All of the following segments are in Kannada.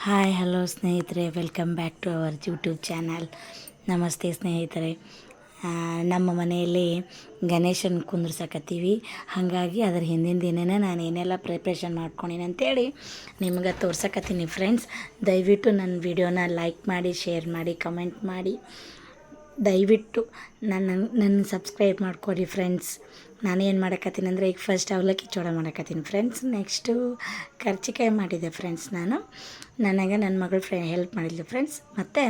ಹಾಯ್ ಹಲೋ ಸ್ನೇಹಿತರೆ, welcome back to our YouTube channel. ನಮಸ್ತೆ ಸ್ನೇಹಿತರೆ. ನಮ್ಮ ಮನೆಯಲ್ಲಿ ಗಣೇಶನ ಕುಂದ್ರಸಕತ್ತೀವಿ. ಹಾಗಾಗಿ ಅದ್ರ ಹಿಂದಿನ ದಿನನೇ ನಾನು ಏನೆಲ್ಲ ಪ್ರಿಪ್ರೇಷನ್ ಮಾಡ್ಕೊಂಡೀನಿ ಅಂತೇಳಿ ನಿಮ್ಗೆ ತೋರ್ಸಕತ್ತೀನಿ ಫ್ರೆಂಡ್ಸ್. ದಯವಿಟ್ಟು ನನ್ನ ವಿಡಿಯೋನ ಲೈಕ್ ಮಾಡಿ, ಶೇರ್ ಮಾಡಿ, ಕಮೆಂಟ್ ಮಾಡಿ. ದಯವಿಟ್ಟು ನನ್ನ ಸಬ್ಸ್ಕ್ರೈಬ್ ಮಾಡ್ಕೊಡಿ ಫ್ರೆಂಡ್ಸ್. ನಾನೇನು ಮಾಡಕತ್ತೀನಿ ಅಂದರೆ, ಈಗ ಫಸ್ಟ್ ಅವಲಕ್ಕಿ ಚೂಡ ಮಾಡಕತ್ತೀನಿ ಫ್ರೆಂಡ್ಸ್. ನೆಕ್ಸ್ಟು ಕರ್ಚಿಕಾಯಿ ಮಾಡಿದ್ದೆ ಫ್ರೆಂಡ್ಸ್. ನನಗೆ ನನ್ನ ಮಗಳು ಹೆಲ್ಪ್ ಮಾಡಿದ್ಲು ಫ್ರೆಂಡ್ಸ್. ಮತ್ತು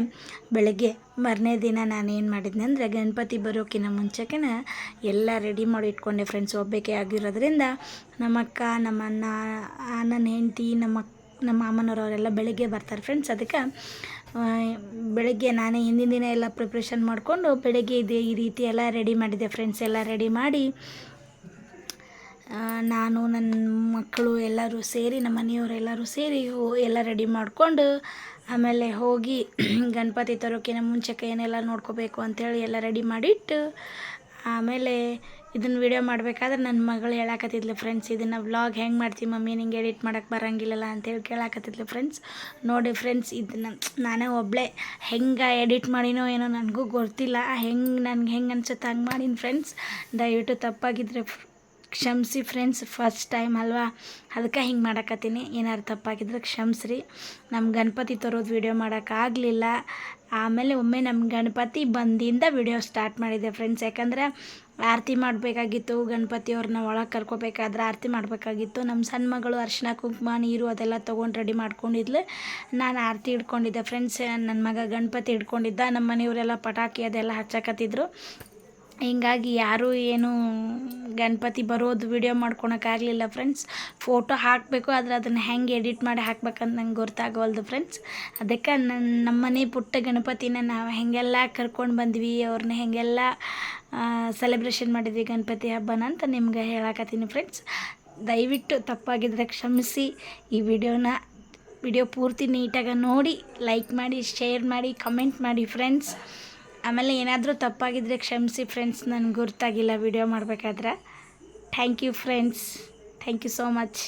ಬೆಳಗ್ಗೆ ಮಾರನೇ ದಿನ ನಾನೇನು ಮಾಡಿದ್ನಿ ಅಂದರೆ, ಗಣಪತಿ ಬರೋಕ್ಕಿಂತ ಮುಂಚೆಗೆ ಎಲ್ಲ ರೆಡಿ ಮಾಡಿ ಇಟ್ಕೊಂಡೆ ಫ್ರೆಂಡ್ಸ್. ಒಬ್ಬಾಕೆ ಆಗಿರೋದ್ರಿಂದ ನಮ್ಮ ಅಕ್ಕ, ನಮ್ಮ ಅಣ್ಣ, ನನ್ನ ಹೆಂಡತಿ, ನಮ್ಮ ಮಾಮನವರೆಲ್ಲ ಬೆಳಗ್ಗೆ ಬರ್ತಾರೆ ಫ್ರೆಂಡ್ಸ್. ಅದಕ್ಕೆ ಬೆಳಗ್ಗೆ ನಾನೇ ಹಿಂದಿನ ದಿನ ಎಲ್ಲ ಪ್ರಿಪ್ರೇಷನ್ ಮಾಡಿಕೊಂಡು ಬೆಳಗ್ಗೆ ಈ ರೀತಿ ಎಲ್ಲ ರೆಡಿ ಮಾಡಿದ್ದೆ ಫ್ರೆಂಡ್ಸ್. ಎಲ್ಲ ರೆಡಿ ಮಾಡಿ ನಾನು, ನನ್ನ ಮಕ್ಕಳು ಎಲ್ಲರೂ ಸೇರಿ, ನಮ್ಮ ಮನೆಯವರೆಲ್ಲರೂ ಸೇರಿ ಎಲ್ಲ ರೆಡಿ ಮಾಡಿಕೊಂಡು ಆಮೇಲೆ ಹೋಗಿ ಗಣಪತಿ ತರೋಕ್ಕಿಂತ ಮುಂಚೆಗೆ ಏನೆಲ್ಲ ನೋಡ್ಕೋಬೇಕು ಅಂಥೇಳಿ ಎಲ್ಲ ರೆಡಿ ಮಾಡಿಟ್ಟು, ಆಮೇಲೆ ಇದನ್ನು ವಿಡಿಯೋ ಮಾಡಬೇಕಾದ್ರೆ ನನ್ನ ಮಗಳು ಹೇಳಾಕತ್ತಿದ್ಲು ಫ್ರೆಂಡ್ಸ್, ಇದನ್ನು ವ್ಲಾಗ್ ಹೆಂಗೆ ಮಾಡ್ತೀವಿ ಮಮ್ಮಿ, ನಿಂಗೆ ಎಡಿಟ್ ಮಾಡೋಕ್ಕೆ ಬರೋಂಗಿಲ್ಲಲ್ಲ ಅಂತೇಳಿ ಕೇಳಾಕತ್ತಿದ್ಲು ಫ್ರೆಂಡ್ಸ್. ನೋಡಿ ಫ್ರೆಂಡ್ಸ್, ಇದನ್ನು ನಾನೇ ಒಬ್ಬಳೇ ಹೆಂಗೆ ಎಡಿಟ್ ಮಾಡಿನೋ ಏನೋ ನನಗೂ ಗೊತ್ತಿಲ್ಲ. ನನಗೆ ಹೆಂಗೆ ಅನ್ಸುತ್ತೆ ಹಂಗೆ ಮಾಡೀನಿ ಫ್ರೆಂಡ್ಸ್. ದಯವಿಟ್ಟು ತಪ್ಪಾಗಿದ್ದರೆ ಕ್ಷಮಿಸಿ ಫ್ರೆಂಡ್ಸ್. ಫಸ್ಟ್ ಟೈಮ್ ಅಲ್ವಾ, ಅದಕ್ಕೆ ಹಿಂಗೆ ಮಾಡಕತ್ತೀನಿ. ಏನಾರು ತಪ್ಪಾಗಿದ್ರೆ ಕ್ಷಮಿಸ್ರಿ. ನಮ್ಮ ಗಣಪತಿ ತರೋದು ವಿಡಿಯೋ ಮಾಡೋಕ್ಕಾಗಲಿಲ್ಲ. ಆಮೇಲೆ ಒಮ್ಮೆ ನಮ್ಮ ಗಣಪತಿ ಬಂದಿಂದ ವಿಡಿಯೋ ಸ್ಟಾರ್ಟ್ ಮಾಡಿದ್ದೆ ಫ್ರೆಂಡ್ಸ್. ಯಾಕಂದರೆ ಆರತಿ ಮಾಡಬೇಕಾಗಿತ್ತು. ಗಣಪತಿಯವ್ರನ್ನ ಒಳಗೆ ಕರ್ಕೋಬೇಕಾದ್ರೆ ಆರತಿ ಮಾಡಬೇಕಾಗಿತ್ತು. ನಮ್ಮ ಸಣ್ಣ ಮಗಳು ಅರಿಶಿನ, ಕುಂಕುಮ, ನೀರು ಅದೆಲ್ಲ ತೊಗೊಂಡು ರೆಡಿ ಮಾಡ್ಕೊಂಡಿದ್ಲು. ನಾನು ಆರತಿ ಹಿಡ್ಕೊಂಡಿದ್ದೆ ಫ್ರೆಂಡ್ಸ್. ನನ್ನ ಮಗ ಗಣಪತಿ ಹಿಡ್ಕೊಂಡಿದ್ದ. ನಮ್ಮ ಮನೆಯವರೆಲ್ಲ ಪಟಾಕಿ ಅದೆಲ್ಲ ಹಚ್ಚಕತ್ತಿದ್ರು. ಹಿಂಗಾಗಿ ಯಾರೂ ಏನು ಗಣಪತಿ ಬರೋದು ವಿಡಿಯೋ ಮಾಡ್ಕೊಳಕ್ಕಾಗಲಿಲ್ಲ ಫ್ರೆಂಡ್ಸ್. ಫೋಟೋ ಹಾಕಬೇಕು, ಆದರೆ ಅದನ್ನು ಹೆಂಗೆ ಎಡಿಟ್ ಮಾಡಿ ಹಾಕ್ಬೇಕಂತ ನಂಗೆ ಗೊತ್ತಾಗವಲ್ದು ಫ್ರೆಂಡ್ಸ್. ಅದಕ್ಕೆ ನಮ್ಮ ಮನೆ ಪುಟ್ಟ ಗಣಪತಿನ ನಾವು ಹೆಂಗೆಲ್ಲ ಕರ್ಕೊಂಡು ಬಂದ್ವಿ, ಅವ್ರನ್ನ ಹೆಂಗೆಲ್ಲ ಸೆಲೆಬ್ರೇಷನ್ ಮಾಡಿದ್ವಿ ಗಣಪತಿ ಹಬ್ಬನ ಅಂತ ನಿಮ್ಗೆ ಹೇಳಕತ್ತೀನಿ ಫ್ರೆಂಡ್ಸ್. ದಯವಿಟ್ಟು ತಪ್ಪಾಗಿದ್ದರೆ ಕ್ಷಮಿಸಿ. ಈ ವಿಡಿಯೋ ಪೂರ್ತಿ ನೀಟಾಗಿ ನೋಡಿ, ಲೈಕ್ ಮಾಡಿ, ಶೇರ್ ಮಾಡಿ, ಕಮೆಂಟ್ ಮಾಡಿ ಫ್ರೆಂಡ್ಸ್. ಆಮೇಲೆ ಏನಾದರೂ ತಪ್ಪಾಗಿದ್ದರೆ ಕ್ಷಮಿಸಿ ಫ್ರೆಂಡ್ಸ್, ನನಗೆ ಗೊತ್ತಾಗಿಲ್ಲ ವಿಡಿಯೋ ಮಾಡಬೇಕಾದ್ರೆ. Thank you friends, thank you so much.